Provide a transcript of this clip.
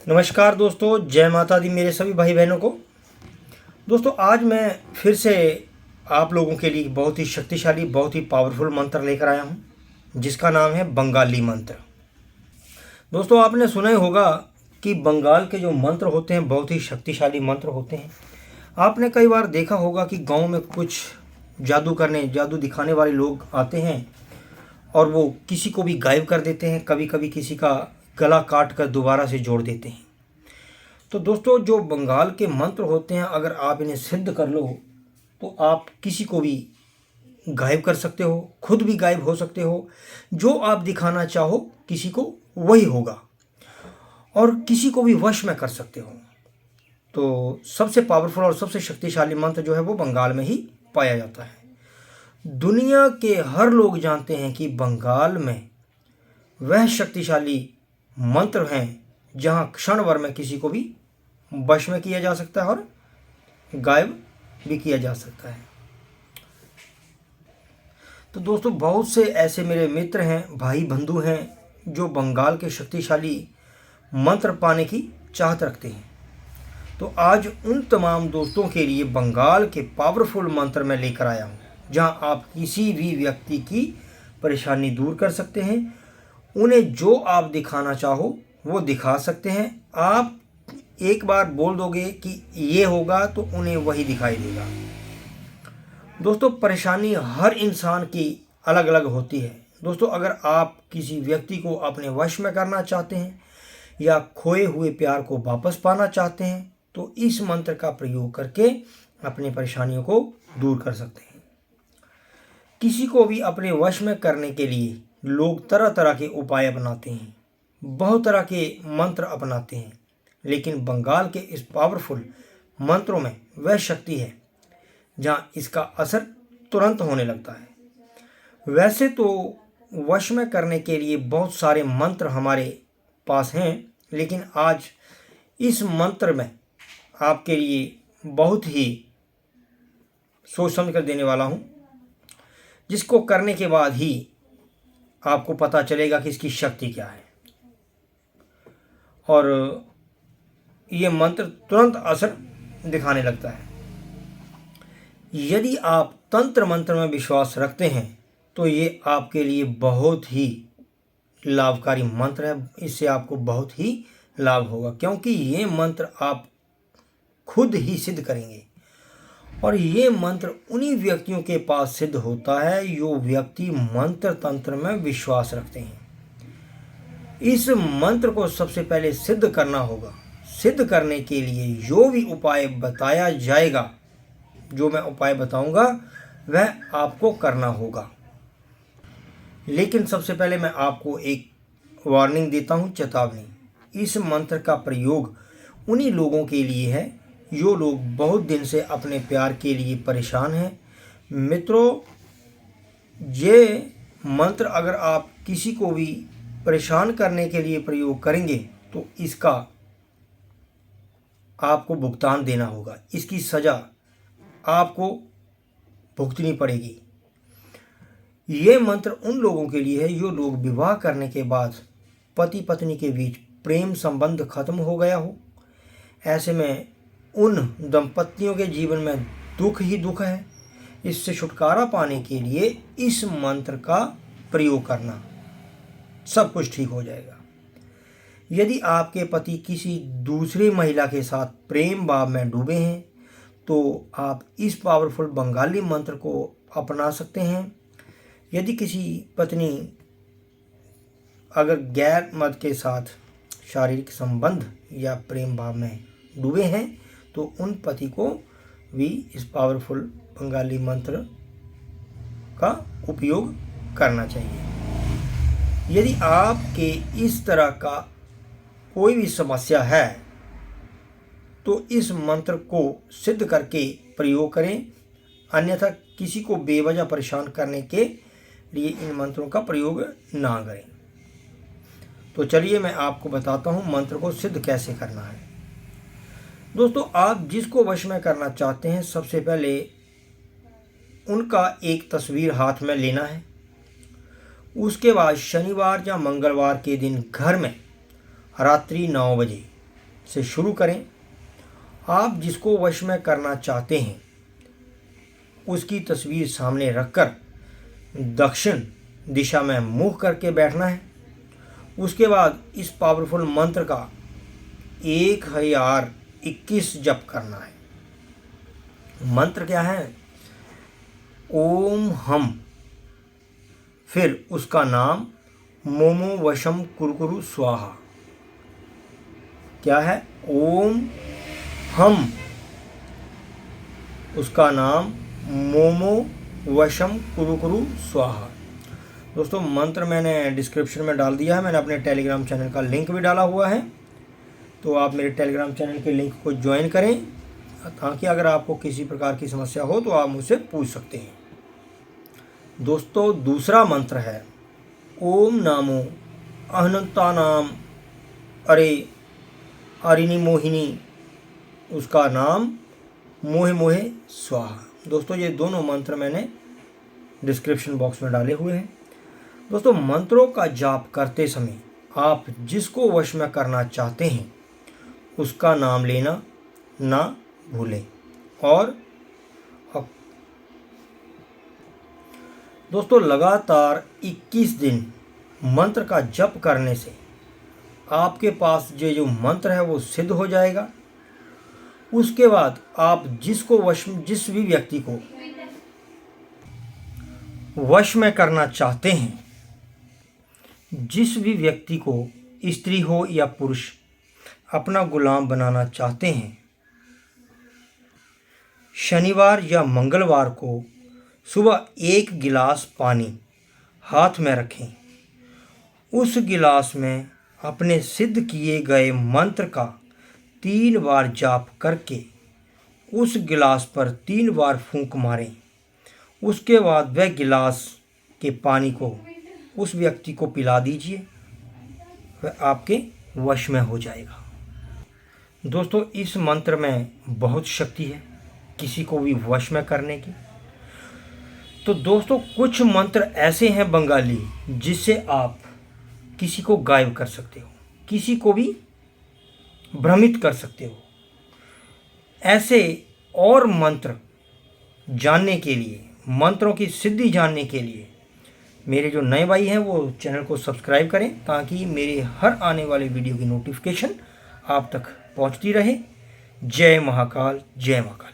नमस्कार दोस्तों, जय माता दी मेरे सभी भाई बहनों को। दोस्तों, आज मैं फिर से आप लोगों के लिए बहुत ही शक्तिशाली, बहुत ही पावरफुल मंत्र लेकर आया हूं, जिसका नाम है बंगाली मंत्र। दोस्तों, आपने सुना ही होगा कि बंगाल के जो मंत्र होते हैं बहुत ही शक्तिशाली मंत्र होते हैं। आपने कई बार देखा होगा कि गांव में कुछ जादू दिखाने वाले लोग आते हैं और वो किसी को भी गायब कर देते हैं, कभी कभी किसी का गला काट कर दोबारा से जोड़ देते हैं। तो दोस्तों, जो बंगाल के मंत्र होते हैं, अगर आप इन्हें सिद्ध कर लो तो आप किसी को भी गायब कर सकते हो, खुद भी गायब हो सकते हो। जो आप दिखाना चाहो किसी को वही होगा, और किसी को भी वश में कर सकते हो। तो सबसे पावरफुल और सबसे शक्तिशाली मंत्र जो है वो बंगाल में ही पाया जाता है। दुनिया के हर लोग जानते हैं कि बंगाल में वह शक्तिशाली मंत्र हैं जहां क्षण भर में किसी को भी वश में किया जा सकता है और गायब भी किया जा सकता है। तो दोस्तों, बहुत से ऐसे मेरे मित्र हैं, भाई बंधु हैं, जो बंगाल के शक्तिशाली मंत्र पाने की चाहत रखते हैं। तो आज उन तमाम दोस्तों के लिए बंगाल के पावरफुल मंत्र मैं लेकर आया हूँ, जहाँ आप किसी भी व्यक्ति की परेशानी दूर कर सकते हैं। उन्हें जो आप दिखाना चाहो वो दिखा सकते हैं। आप एक बार बोल दोगे कि ये होगा तो उन्हें वही दिखाई देगा। दोस्तों, परेशानी हर इंसान की अलग अलग होती है। दोस्तों, अगर आप किसी व्यक्ति को अपने वश में करना चाहते हैं या खोए हुए प्यार को वापस पाना चाहते हैं तो इस मंत्र का प्रयोग करके अपनी परेशानियों को दूर कर सकते हैं। किसी को भी अपने वश में करने के लिए लोग तरह तरह के उपाय अपनाते हैं, बहुत तरह के मंत्र अपनाते हैं, लेकिन बंगाल के इस पावरफुल मंत्रों में वह शक्ति है जहाँ इसका असर तुरंत होने लगता है। वैसे तो वश में करने के लिए बहुत सारे मंत्र हमारे पास हैं, लेकिन आज इस मंत्र में आपके लिए बहुत ही सोच समझ कर देने वाला हूँ, जिसको करने के बाद ही आपको पता चलेगा कि इसकी शक्ति क्या है और ये मंत्र तुरंत असर दिखाने लगता है। यदि आप तंत्र मंत्र में विश्वास रखते हैं तो ये आपके लिए बहुत ही लाभकारी मंत्र है। इससे आपको बहुत ही लाभ होगा, क्योंकि ये मंत्र आप खुद ही सिद्ध करेंगे। और ये मंत्र उन्हीं व्यक्तियों के पास सिद्ध होता है जो व्यक्ति मंत्र तंत्र में विश्वास रखते हैं। इस मंत्र को सबसे पहले सिद्ध करना होगा। सिद्ध करने के लिए जो भी उपाय बताया जाएगा, जो मैं उपाय बताऊंगा, वह आपको करना होगा। लेकिन सबसे पहले मैं आपको एक वार्निंग देता हूं, चेतावनी। इस मंत्र का प्रयोग उन्हीं लोगों के लिए है जो लोग बहुत दिन से अपने प्यार के लिए परेशान हैं। मित्रों, ये मंत्र अगर आप किसी को भी परेशान करने के लिए प्रयोग करेंगे तो इसका आपको भुगतान देना होगा, इसकी सज़ा आपको भुगतनी पड़ेगी। ये मंत्र उन लोगों के लिए है जो लोग विवाह करने के बाद पति पत्नी के बीच प्रेम संबंध खत्म हो गया हो। ऐसे में उन दंपतियों के जीवन में दुख ही दुख है। इससे छुटकारा पाने के लिए इस मंत्र का प्रयोग करना, सब कुछ ठीक हो जाएगा। यदि आपके पति किसी दूसरी महिला के साथ प्रेम भाव में डूबे हैं तो आप इस पावरफुल बंगाली मंत्र को अपना सकते हैं। यदि किसी पत्नी अगर गैर मर्द के साथ शारीरिक संबंध या प्रेम भाव में डूबे हैं तो उन पति को भी इस पावरफुल बंगाली मंत्र का उपयोग करना चाहिए। यदि आपके इस तरह का कोई भी समस्या है तो इस मंत्र को सिद्ध करके प्रयोग करें, अन्यथा किसी को बेवजह परेशान करने के लिए इन मंत्रों का प्रयोग ना करें। तो चलिए मैं आपको बताता हूँ मंत्र को सिद्ध कैसे करना है। दोस्तों, आप जिसको वश में करना चाहते हैं सबसे पहले उनका एक तस्वीर हाथ में लेना है। उसके बाद शनिवार या मंगलवार के दिन घर में रात्रि 9 बजे से शुरू करें। आप जिसको वश में करना चाहते हैं उसकी तस्वीर सामने रखकर दक्षिण दिशा में मुँह करके बैठना है। उसके बाद इस पावरफुल मंत्र का 1021 जप करना है। मंत्र क्या है? ओम हम, फिर उसका नाम मोमो वशम कुरकुरु स्वाहा। क्या है? ओम हम, उसका नाम मोमो वशम कुरकुरु स्वाहा। दोस्तों मंत्र मैंने डिस्क्रिप्शन में डाल दिया है। मैंने अपने टेलीग्राम चैनल का लिंक भी डाला हुआ है, तो आप मेरे टेलीग्राम चैनल के लिंक को ज्वाइन करें ताकि अगर आपको किसी प्रकार की समस्या हो तो आप मुझसे पूछ सकते हैं। दोस्तों दूसरा मंत्र है ओम नामो अहनतानाम अरे अरिनी मोहिनी, उसका नाम मोहे मोहे स्वाहा। दोस्तों ये दोनों मंत्र मैंने डिस्क्रिप्शन बॉक्स में डाले हुए हैं। दोस्तों मंत्रों का जाप करते समय आप जिसको वश में करना चाहते हैं उसका नाम लेना ना भूलें। और दोस्तों लगातार 21 दिन मंत्र का जप करने से आपके पास जो मंत्र है वो सिद्ध हो जाएगा। उसके बाद आप जिस भी व्यक्ति को वश में करना चाहते हैं, जिस भी व्यक्ति को स्त्री हो या पुरुष अपना गुलाम बनाना चाहते हैं, शनिवार या मंगलवार को सुबह 1 गिलास पानी हाथ में रखें। उस गिलास में अपने सिद्ध किए गए मंत्र का 3 बार जाप करके उस गिलास पर 3 बार फूंक मारें। उसके बाद वह गिलास के पानी को उस व्यक्ति को पिला दीजिए, वह आपके वश में हो जाएगा। दोस्तों इस मंत्र में बहुत शक्ति है किसी को भी वश में करने की। तो दोस्तों कुछ मंत्र ऐसे हैं बंगाली जिससे आप किसी को गायब कर सकते हो, किसी को भी भ्रमित कर सकते हो। ऐसे और मंत्र जानने के लिए, मंत्रों की सिद्धि जानने के लिए मेरे जो नए भाई हैं वो चैनल को सब्सक्राइब करें ताकि मेरे हर आने वाले वीडियो की नोटिफिकेशन आप तक पहुंचती रहे। जय महाकाल, जय महाकाल।